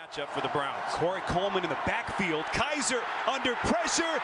matchup for the Browns. Corey Coleman in the backfield. Kaiser under pressure.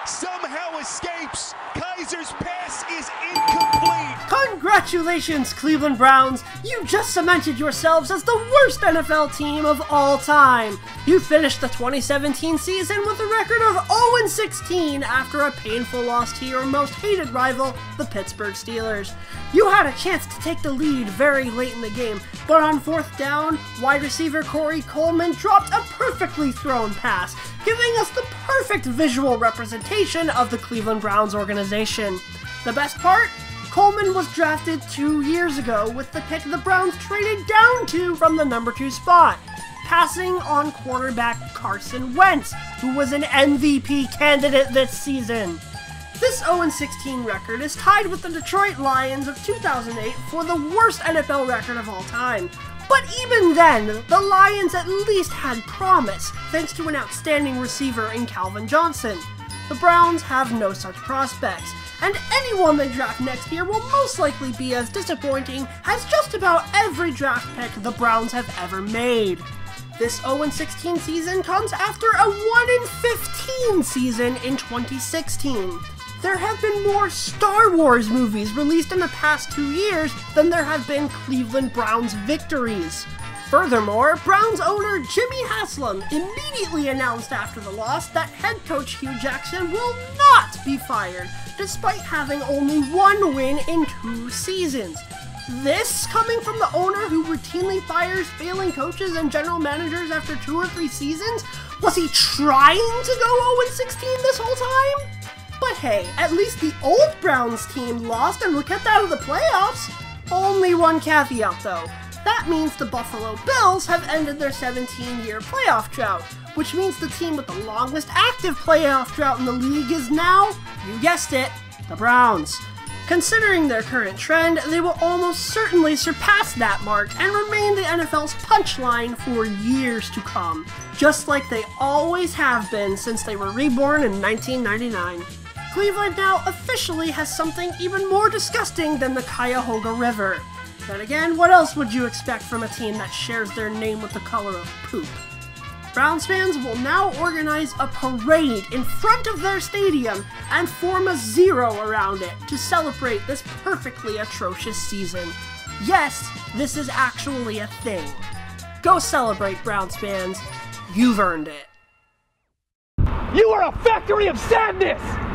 Somehow escapes. Kaiser's pass is incomplete. Congratulations, Cleveland Browns! You just cemented yourselves as the worst NFL team of all time. You finished the 2017 season with a record of 0-16 after a painful loss to your most hated rival, the Pittsburgh Steelers. You had a chance to take the lead very late in the game, but on fourth down, wide receiver Corey Coleman dropped a perfectly thrown pass, giving us the perfect visual representation of the Cleveland Browns organization. The best part? Coleman was drafted 2 years ago with the pick the Browns traded down to from the number 2 spot, passing on quarterback Carson Wentz, who was an MVP candidate this season. This 0-16 record is tied with the Detroit Lions of 2008 for the worst NFL record of all time. But even then, the Lions at least had promise, thanks to an outstanding receiver in Calvin Johnson. The Browns have no such prospects, and anyone they draft next year will most likely be as disappointing as just about every draft pick the Browns have ever made. This 0-16 season comes after a 1-15 season in 2016. There have been more Star Wars movies released in the past 2 years than there have been Cleveland Browns victories. Furthermore, Browns owner Jimmy Haslam immediately announced after the loss that head coach Hugh Jackson will not be fired, despite having only 1 win in 2 seasons. This coming from the owner who routinely fires failing coaches and general managers after 2 or 3 seasons? Was he trying to go 0-16 this whole time? But hey, at least the old Browns team lost and were kept out of the playoffs. Only one caveat though. That means the Buffalo Bills have ended their 17-year playoff drought, which means the team with the longest active playoff drought in the league is now, you guessed it, the Browns. Considering their current trend, they will almost certainly surpass that mark and remain the NFL's punchline for years to come, just like they always have been since they were reborn in 1999. Cleveland now officially has something even more disgusting than the Cuyahoga River. Then again, what else would you expect from a team that shares their name with the color of poop? Browns fans will now organize a parade in front of their stadium and form a zero around it to celebrate this perfectly atrocious season. Yes, this is actually a thing. Go celebrate, Browns fans. You've earned it. You are a factory of sadness!